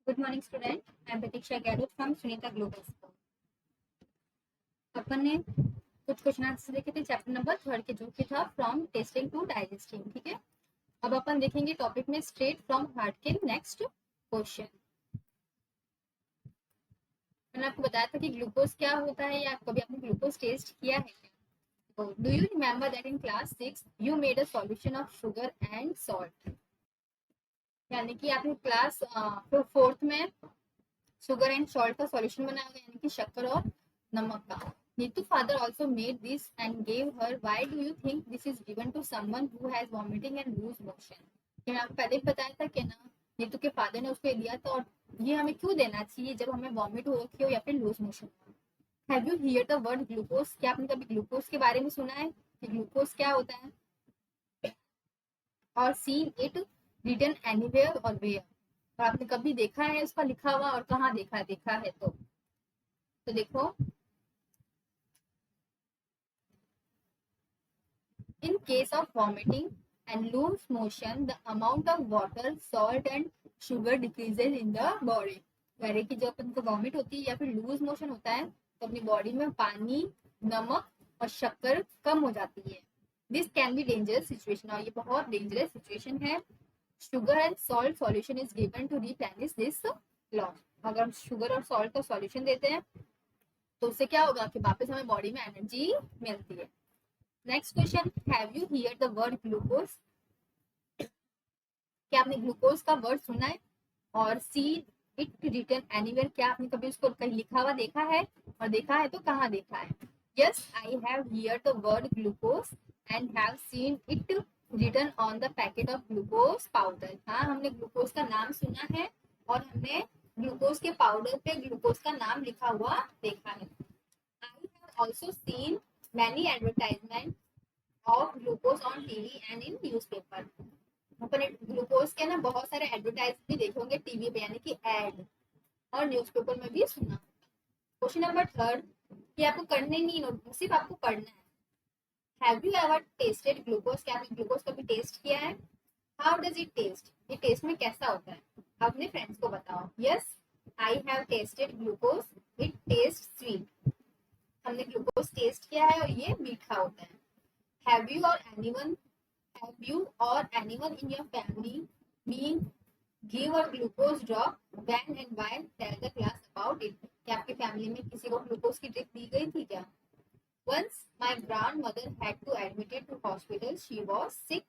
Good morning student, मैं Pratiksha Gehlot from Sunita global school. अपन ने कुछ क्वेश्चन आंसर देखे थे चैप्टर नंबर 3 के, जो कि था फ्रॉम टेस्टिंग टू डाइजेस्टिंग। ठीक है, अब अपन देखेंगे टॉपिक में स्ट्रेट फ्रॉम हार्ट के नेक्स्ट क्वेश्चन। मैंने आपको बताया था कि ग्लूकोज क्या होता है, या कभी आपने ग्लूकोज टेस्ट किया है क्या? तो do you remember that in class 6 you made a solution of sugar and salt? यानी कि आपने क्लास 4th में शुगर एंड सॉल्ट का सॉल्यूशन बनाया गया, यानी कि शक्कर और नमक का। Neetu father also made this and gave her. Why do you think this is given to someone who has vomiting and loose motion? मैंने आपको पहले भी बताया था कि ना, नीतू के फादर ने उसको दिया था, और ये हमें क्यों देना चाहिए जब हमें वॉमिट हो रखी हो या फिर लूज मोशन हो। Have you here the word glucose? क्या आपने कभी ग्लूकोज के बारे में सुना है कि ग्लूकोज क्या होता है? और सीन इट रिटन एनीवेयर और वेयर? और आपने कभी देखा है उसका लिखा हुआ, और कहाँ देखा है? तो देखो, in case of vomiting and loose motion, the amount of water, salt and sugar decreases in the body. यानी कि जब अपन को वॉमिट होती है या फिर लूज मोशन होता है, तो अपनी बॉडी में पानी, नमक और शक्कर कम हो जाती है। This can be dangerous situation, और ये बहुत डेंजरस सिचुएशन है। Sugar and salt solution is given to replenish this loss. अगर हम शुगर और सॉल्ट का सॉल्यूशन देते हैं, तो उससे क्या होगा कि वापस हमें बॉडी में एनर्जी मिलती है। Next question, have you here the word glucose? क्या आपने ग्लूकोज का वर्ड सुना है? और सी इट रिटन एनीवेयर? क्या आपने कभी उसको कहीं लिखा हुआ देखा है? और देखा है तो कहाँ देखा है? Yes, I have hear the word glucose and have seen it written on the packet of glucose powder. हाँ, हमने ग्लूकोज का नाम सुना है, और हमने ग्लूकोज के पाउडर पे ग्लूकोज का नाम लिखा हुआ देखा है। I have also seen many advertisement of glucose on TV and in newspaper. Upon glucose के ना बहुत सारे एडवर्टाइज भी देखे होंगे टीवी पे, यानी कि एड, और न्यूज़पेपर में भी सुना। क्वेश्चन नंबर 3, ये आपको करने नहीं, नोटबुक सिर्फ आपको पढ़ना है। Have you ever tested glucose? क्या आपने ग्लूकोज कभी टेस्ट किया है? How does it taste? ये टेस्ट में कैसा होता है? अपने फ्रेंड्स को बताओ। Yes, I have tested glucose, it taste sweet. हमने ग्लूकोज टेस्ट किया है और ये मीठा होता है। हैव यू और anyone Have you or anyone in your family been give a glucose drop? When and why? Tell the class about it. क्या आपकी फैमिली में किसी को ग्लूकोज की ड्रिप दी गई थी क्या? Once my grandmother had to admitted to hospital. She was sick.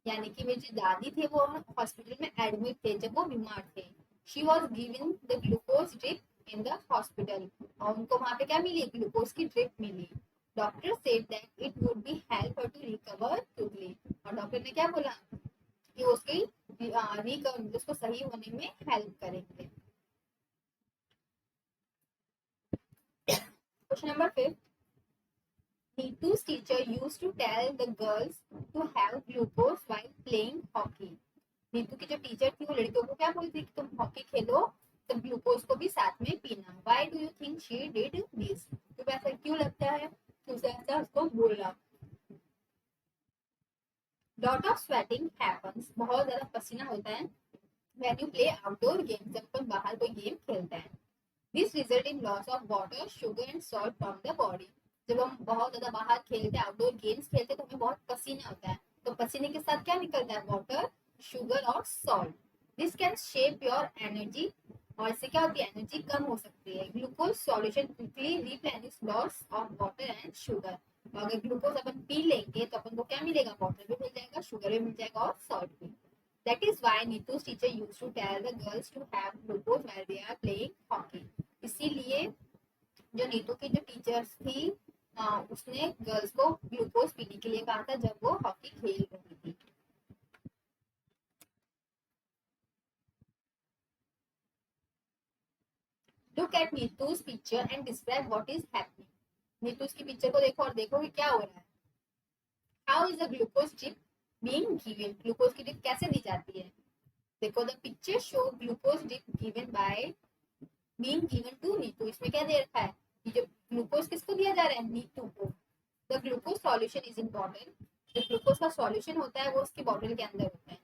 यानी कि मेरी जो दादी थे वो हॉस्पिटल में एडमिट थे जब वो बीमार थे। She was given the glucose drip in the hospital. और उनको वहाँ पे क्या मिली? ग्लूकोज की ड्रिप मिली। Doctor said that it would be help her to recover quickly. और डॉक्टर ने क्या बोला कि उसकी रिकवर, उसको सही होने में हेल्प करेंगे। Question number 5, Neetu's teacher used to tell the girls to have glucose while playing hockey. Neetu की जो टीचर थी वो लड़कियों को क्या बोलती थी कि तुम हॉकी खेलो तो ग्लूकोज को भी साथ में पीना। Why do you think she did this? तो ऐसा क्यों लगता है कि उसे ऐसा उसको बोला? Lot of sweating happens, बहुत ज्यादा पसीना होता है when you play outdoor games, जब तुम बाहर कोई गेम खेलते हैं। This result in loss of water, sugar and salt from the body. जब हम बहुत ज्यादा बाहर खेलते हैं, आउटडोर गेम्स खेलते हैं, तो हमें बहुत पसीना होता है, तो पसीने के साथ क्या निकलता है? वाटर, शुगर और salt. This can shape your energy, और इससे क्या होती है? एनर्जी कम हो सकती है। Glucose solution quickly replenish loss of water and sugar. अगर ग्लूकोज अपन पी लेंगे तो अपन को क्या मिलेगा? वाटर भी मिल जाएगा, शुगर भी मिल जाएगा और सॉल्ट भी। That is why Neetu's teacher used to tell the girls to have glucose while they are playing hockey. इसीलिए जो नीतू की जो टीचर्स थी, उसने गर्ल्स को ग्लूकोज पीने के लिए कहा था जब वो हॉकी खेल रही थी। Look at Neetu's picture and describe what is happening. Neetu की पिक्चर को देखो और देखो कि क्या हो रहा है। How is the glucose drip being given? Glucose की ड्रिप कैसे दी जाती है? देखो, the picture show glucose drip given by being given to Neetu. इसमें क्या दे रखा है कि जो ग्लूकोज किसको दिया जा रहा है? नीतू को। The glucose solution is important. जो ग्लूकोज का सॉल्यूशन होता है वो उसकी बॉटल के अंदर होता है।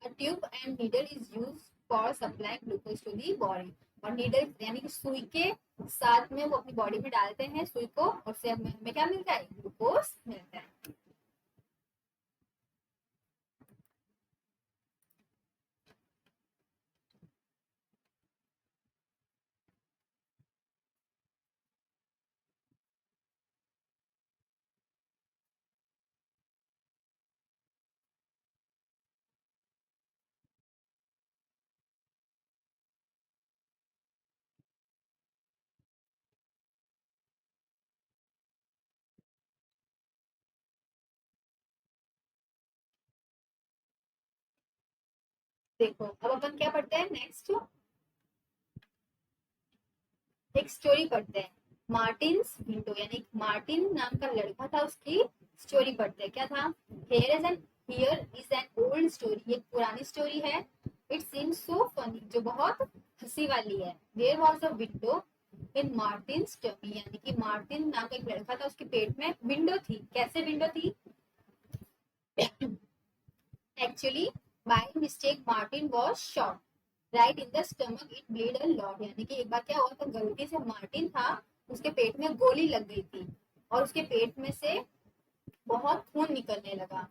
A tube and needle is used for supplying glucose to the body. और नीडल यानी कि सुई के साथ में वो अपनी बॉडी में डालते हैं सुई को, और उससे हमें क्या मिलता है, ग्लूकोज मिलता है। देखो अब अपन क्या पढ़ते हैं नेक्स्ट, एक स्टोरी पढ़ते हैं, मार्टिन्स विंडो, यानी मार्टिन नाम का लड़का था, उसकी स्टोरी पढ़ते हैं। क्या था, here is an old story, ये पुरानी स्टोरी है। इट सीम्स सो फनी, जो बहुत हंसी वाली है। There was a window in Martin's tummy, यानी कि मार्टिन नाम का एक लड़का था, उसके पेट में विंडो थी। कैसे विंडो थी, actually by mistake Martin was shot right in the stomach, it bleed a lot, यानी कि एक बार क्या हुआ था, गलती से मार्टिन था, उसके पेट में गोली लग गई थी और उसके पेट में से बहुत खून निकलने लगा।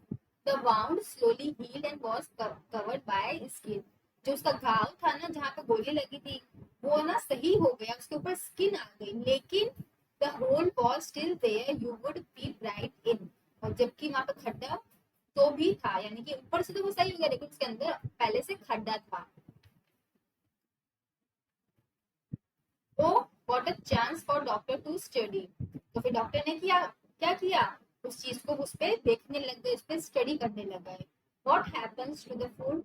The wound slowly healed and was covered by skin, जो उसका घाव था ना जहाँ पे गोली लगी थी वो ना सही हो गया, उसके ऊपर स्किन आ गई, लेकिन the hole was still there, you would peep right in, और जबकि वहां पे खड्डा तो भी था, यानी कि ऊपर से तो वो सही हो गया लेकिन उसके अंदर पहले से खड्डा था। Oh what a chance for doctor to study, तो फिर डॉक्टर ने किया, क्या किया, उस चीज को उस पे देखने लग गए, उस पे स्टडी करने लग गए। What happens to the food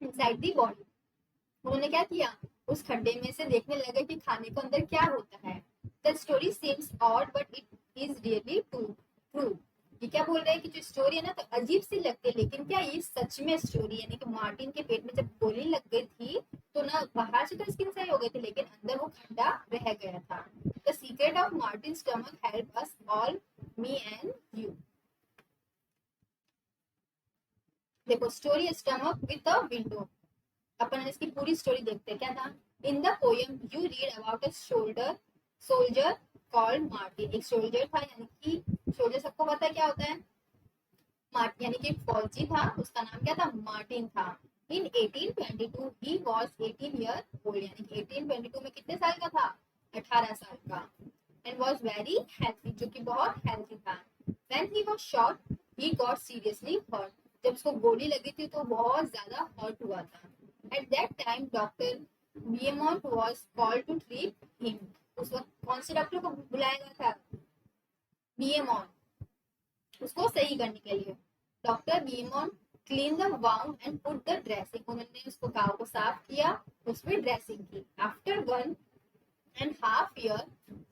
inside the body, उन्होंने क्या किया, उस खड्डे में से देखने लगे कि खाने को अंदर क्या होता है। The story seems odd but it is really true, ये क्या बोल रहे हैं कि जो स्टोरी है ना तो अजीब सी लगती है, लेकिन क्या ये सच में स्टोरी, यानी कि मार्टिन के पेट में जब गोली लग गई थी तो ना बाहर से तो स्किन सही हो गई थी लेकिन अंदर वो खड्डा रह गया था। The secret of Martin stomach help us all, me and you. देखो story stomach with a window, अपन इसकी पूरी स्टोरी देखते हैं। क्या था, in the poem you read about a soldier called Martin, एक सोल्जर था, यानी कि सोल्जर सबको पता है क्या होता है, यानी कि फौजी था, उसका नाम क्या था, मार्टिन था। इन 1822 ही वाज 18 ईयर ओल्ड, यानी कि 1822 में कितने साल का था, 18 साल का। एंड वाज वेरी हेल्थी, जो कि बहुत हेल्थी था। When he was shot he got seriously hurt, जब उसको गोली लगी थी तो बहुत ज्यादा हर्ट हुआ था। At that time doctor Beaumont was called to treat him, उस वक्त कौन से डॉक्टर को बुलाया गया था, बियमॉन्ट, उसको सही करने के लिए। Doctor Beaumont clean the wound and put the dressing, उन्होंने उसको घाव को साफ किया, उसमें ड्रेसिंग की। आफ्टर 1.5 year,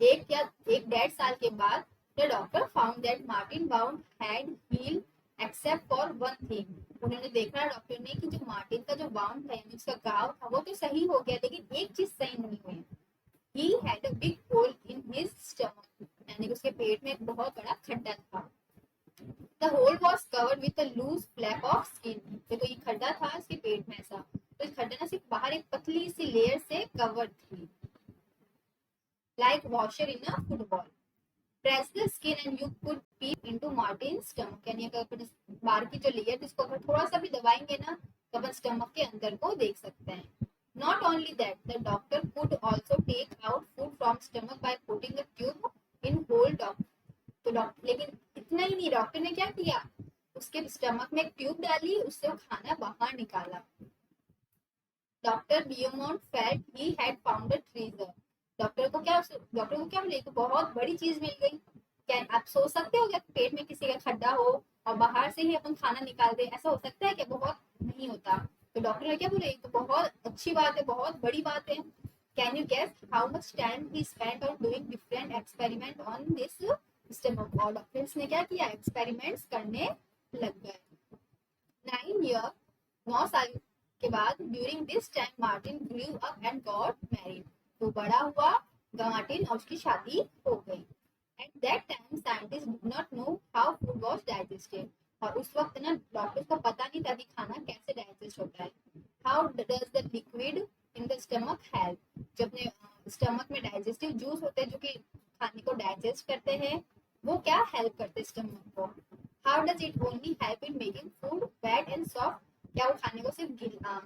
एक डेढ़ साल के बाद, the doctor found that Martin wound had healed except for one thing, उन्होंने देखा डॉक्टर ने कि जो मार्टिन का जो वाउंड था यानी उसका घाव था वो तो सही हो गया लेकिन एक चीज सही नहीं हुई, he had a big hole in his stomach, यानी कि उसके पेट में एक बहुत बड़ा खड्डा था। The hole was covered with a loose flap of skin, देखो ये खड्डा था इसके पेट में ऐसा, तो इस खड्डे ना सिर्फ बाहर एक पतली सी लेयर से कवर थी, like washer in a football. Press the skin and you could peep into Martin's stomach, यानी अगर अपन बाहर की जो लेयर थी इसको अगर थोड़ा सा भी दबाएंगे ना तो अपन स्टमक के अंदर को देख सकते हैं। Not only that, the doctor could also take out food from stomach by putting a tube in whole dog, तो डॉक्टर, लेकिन इतना ही नहीं, डॉक्टर ने क्या किया, उसके स्टमक में एक ट्यूब डाली, उससे वो खाना बाहर निकाला। Doctor Beaumont felt he had found a treasure, doctor को क्या मिली, तो बहुत बड़ी चीज मिल गई। क्या आप सोच सकते हो क्या पेट में किसी का खड्डा हो और बाहर से ही अपन खाना निकाल दे, ऐसा हो सकता है क्या, बहुत नहीं होता। तो डॉक्टर ने क्या बोले, तो बहुत अच्छी बात है, बहुत बड़ी बात है। Can you guess how much time he spent on doing different experiment on this stomach, और डॉक्टर्स ने क्या किया, एक्सपेरिमेंट्स करने लग गए। 9 year, 9 साल के बाद, during this time Martin grew up and got married, तो बड़ा हुआ मार्टिन और उसकी शादी हो गई। Eight that time scientist did not know how food was digested, और उस वक्त ना डॉक्टर्स को पता नहीं था कि खाना कैसे डाइजेस्ट होता है। How does the liquid in the stomach help, जो अपने स्टमक में डाइजेस्टिव जूस होते हैं जो कि खाने को डाइजेस्ट करते हैं, वो क्या हेल्प करते हैं स्टमक को। How does it only help in making food wet and soft, क्या वो खाने को सिर्फ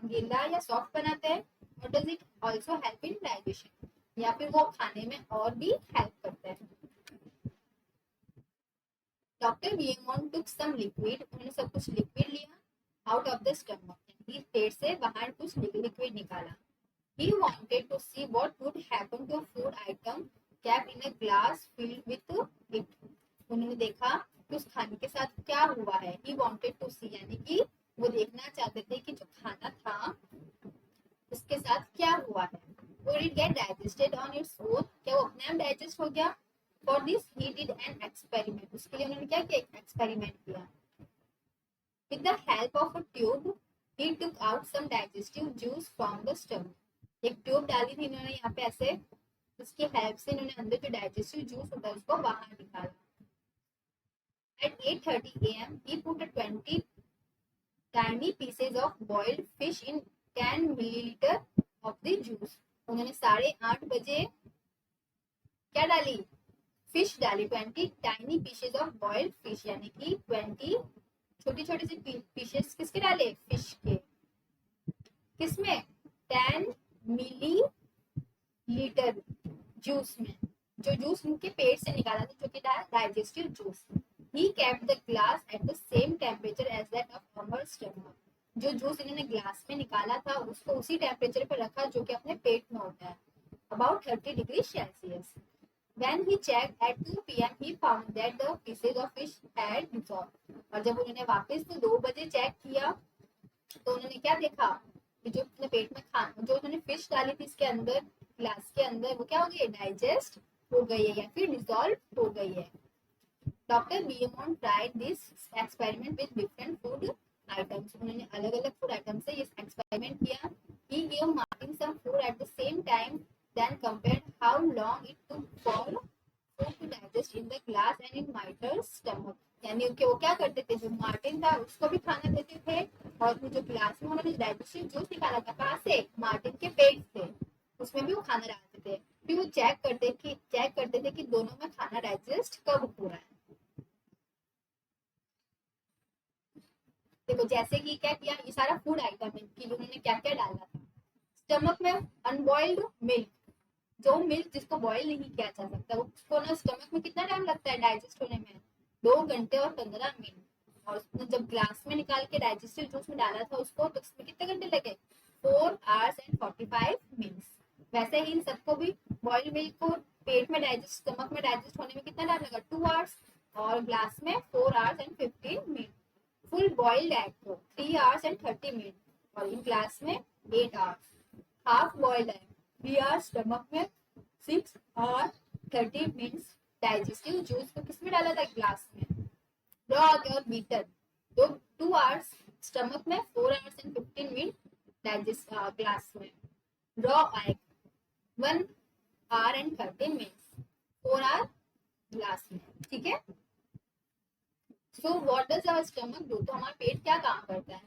गीला या सॉफ्ट बनाते हैं, और does it also help in digestion, या फिर वो खाने में और भी हेल्प करते हैं। डॉक्टर वियमोन टुक सम लिक्विड, उन्होंने सब कुछ लिक्विड लिया आउट ऑफ द स्टमक, पेट से बाहर कुछ लिक्विड निकाला। He wanted to see what would happen to a food item kept in a glass filled with it. उन्होंने देखा कि उस खाने के साथ क्या हुआ है। He wanted to see यानी कि वो देखना चाहते थे कि जो खाना था उसके साथ क्या हुआ है। Would it get digested on its own? क्या वो अपने आप डाइजेस्ट हो गया? For this he did an experiment. उसके लिए उन्होंने क्या किया, एक एक्सपेरिमेंट किया। With the help of a tube, he took out some digestive juice from the stomach. एक ट्यूब डाली थी इन्होंने यहाँ पे ऐसे, उसकी हेल्प से इन्होंने अंदर जो डाइजेस्टिव जूस होता है उसको बाहर निकाला। At 8:30 a.m. he put a 20 tiny pieces of boiled fish in 10 milliliter of the juice. उन्होंने 8:30 बजे क्या डाली, फिश डाली, 20 tiny pieces of boiled fish, यानी कि 20 छोटी छोटी सी पीसेस किसके डाले, फिश के। किसमें, 10 मिली लीटर जूस में, जो जूस उनके पेट से निकाला था जो कि digestive juice. He kept the glass at the same temperature as that of our stomach, जो जूस इन्होंने ग्लास में निकाला था उसको उसी टेम्परेचर पर रखा जो कि अपने पेट में होता है, about 30 degree Celsius. When he checked at 2 p.m. he found that the pieces of fish had dissolved. और जब उन्होंने वापस 2 बजे चेक किया तो उन्होंने क्या देखा कि जो अपने पेट में खाना जो उन्होंने फिश डाली थी इसके अंदर ग्लास के अंदर वो क्या हो गई है, डाइजेस्ट हो गई है या फिर डिसॉल्व हो गई है। डॉक्टर वियमोन tried this experiment with different food items, उन्होंने अलग अलग फूड आइटम से ये एक्सपेरिमेंट किया। He give Martin some food at the same time then compared how long it took for food to digest in the glass and in Mitra's stomach. यानी कि वो क्या करते थे, जो मार्टिन था उसको भी खाना देते थे और जो ग्लास में उन्होंने डाइजेस्टिव जूस निकाला था कहाँ से, मार्टिन के पेट से, उसमें भी वो खाना डालते थे। फिर वो चेक करते थे कि दोनों में खाना डाइजेस्ट कब हो रहा है। देखो जैसे कि क्या किया, ये सारा फूड आइटम है कि उन्होंने क्या क्या डाला था। स्टमक में अनबॉइल्ड मिल्क, जो मिल्क जिसको बॉईल नहीं किया जा सकता उसको ना स्टमक में कितना टाइम लगता है डाइजेस्ट होने में, 2 घंटे और 15 मिनट। और उसने जब ग्लास में निकाल के डाइजेस्टिव जूस में डाला था उसको तो उसमें कितने घंटे लगे, 4 hours and 45 minutes। वैसे ही इन सबको भी बॉइल्ड मिल्क को पेट में डाइजेस्ट स्टमक में डाइजेस्ट होने में कितना टाइम लगा, 2 hours, और ग्लास में 4 hours and 15 minutes। Full boiled egg को 3 hours and 30 minutes और इन ग्लास में 8 hours। Half boiled egg 3 hours, stomach में 6 hours 30 minutes। डाइजेस्टिव जूस को किसमें डाला था, ग्लास में। रॉ और बीटर 2 hours, स्टमक में 4 hours and 15 minutes, digest glass में। Raw egg 1 hour and 30 minutes, 4 hours glass में। ठीक है, so what does our stomach do, तो हमारा पेट क्या काम करता है।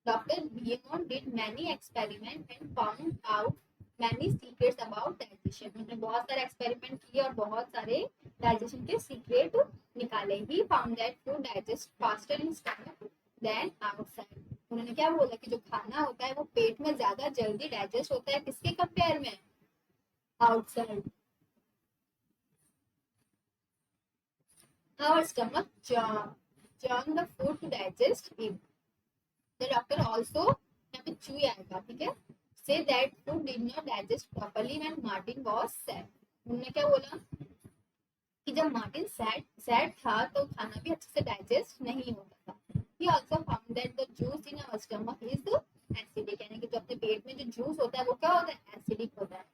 डॉक्टर वियमोन did many experiment and found out many secrets about digestion, उन्होंने बहुत सारे एक्सपेरिमेंट किए और बहुत सारे डाइजेशन के सीक्रेट निकाले। He found that food digest faster in stomach than outside, उन्होंने क्या बोला कि जो खाना होता है वो पेट में ज्यादा जल्दी डाइजेस्ट होता है किसके कंपेयर में, outside. Our stomach churn the food to digest it. The doctor also यहाँ पे चूई आएगा, ठीक है, say that food did not digest properly when Martin was sad. उन्होंने क्या बोला कि जब मार्टिन सैड था तो खाना भी अच्छे से डाइजेस्ट नहीं होता था। He also found that the juice in our stomach is acidic, यानी कि जो अपने पेट में जो जूस होता है वो क्या होता है, एसिडिक होता है।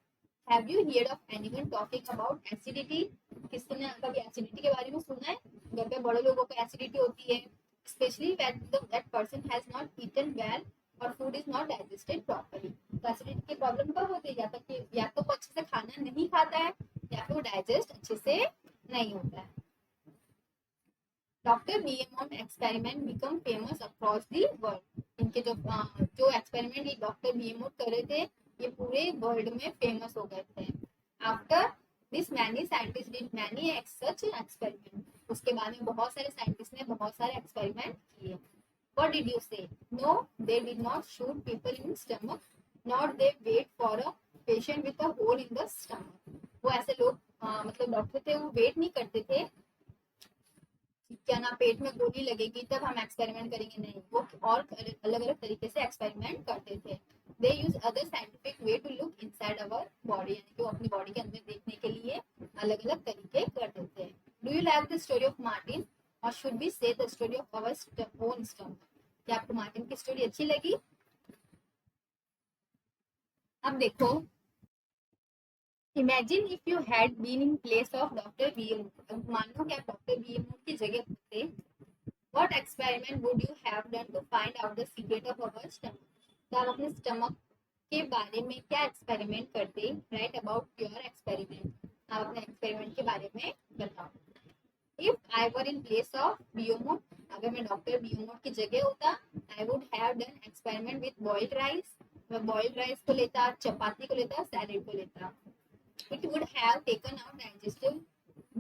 Have you heard of anyone talking about acidity? किसी ने कभी एसिडिटी के बारे में सुना है, घर पे बड़े लोगों को एसिडिटी होती है, specially when that person has not eaten well और food is not digested properly. तो एसिडिटी की प्रॉब्लम कब होती है, या तो वो अच्छे से खाना नहीं खाता है या फिर वो डाइजेस्ट अच्छे से नहीं होता है। Doctor Beaumont experiment become famous across the world. इनके जो एक्सपेरिमेंट ये डॉक्टर बीएमओट कर रहे थे ये पूरे वर्ल्ड में फेमस हो गए थे। After this many scientist did many such experiment. उसके बाद में बहुत सारे साइंटिस्ट ने बहुत सारे एक्सपेरिमेंट किए। What did you say? No, they did not shoot people in stomach, nor they wait for a patient with a hole in the stomach. वो ऐसे लोग मतलब डॉक्टर थे वो वेट नहीं करते थे क्या ना पेट में गोली लगेगी तब हम एक्सपेरिमेंट करेंगे, नहीं, वो और अलग अलग तरीके से एक्सपेरिमेंट करते थे। They use other scientific way to look inside our body, यानी कि वो अपनी बॉडी के अंदर देखने के लिए अलग अलग तरीके करते थे। Do you like the story of Martin और should be say the story of our own stomach? क्या आपको मार्टिन की स्टोरी अच्छी लगी? अब देखो, imagine if you had been in place of doctor Beaumont. अब मान लो कि आप डॉक्टर बीएमओट की जगह होते, what experiment would you have done to find out the secret of our stomach? तो आप अपने स्टमक के बारे में क्या एक्सपेरिमेंट करते? Write about your experiment. आप अपने एक्सपेरिमेंट के बारे में बताओ। If I were in place of Beaumont, अगर मैं डॉक्टर बीएमओट की जगह होता, I would have done experiment with boiled rice. मैं बॉइल्ड राइस को लेता, चपाती को लेता, सैलेड को लेता। It would have taken out digestive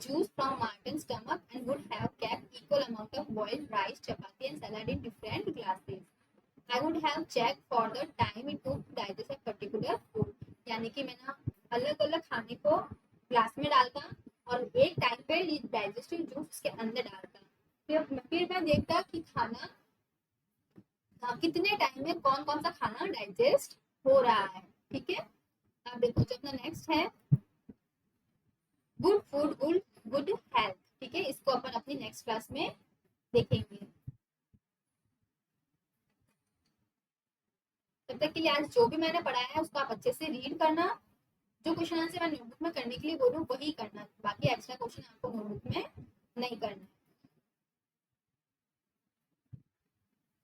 juice from Martin's stomach and would have kept equal amount of boiled rice, chapati and salad in different glasses. I would have checked for the time it took to digest a particular food. यानी कि मैं ना अलग अलग खाने को glass में डालता और एक टाइम पे डाइजेस्टिव जूस उसके अंदर डालता। फिर मैं देखता कि खाना कितने टाइम में कौन कौन सा खाना डाइजेस्ट हो रहा है। ठीक है, अब देखो जो अपना नेक्स्ट है गुड फूड गुड हेल्थ। ठीक है, इसको अपन अपनी नेक्स्ट क्लास में देखेंगे। तब तक के लिए आज जो भी मैंने पढ़ाया है उसको आप अच्छे से रीड करना। जो क्वेश्चन आंसर मैं नोटबुक में करने के लिए बोलूँ वही करना, बाकी एक्स्ट्रा क्वेश्चन आपको नोटबुक में नहीं करना।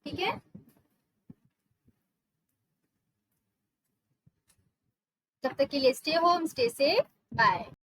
ठीक है, तब तक के लिए stay home, stay safe, bye.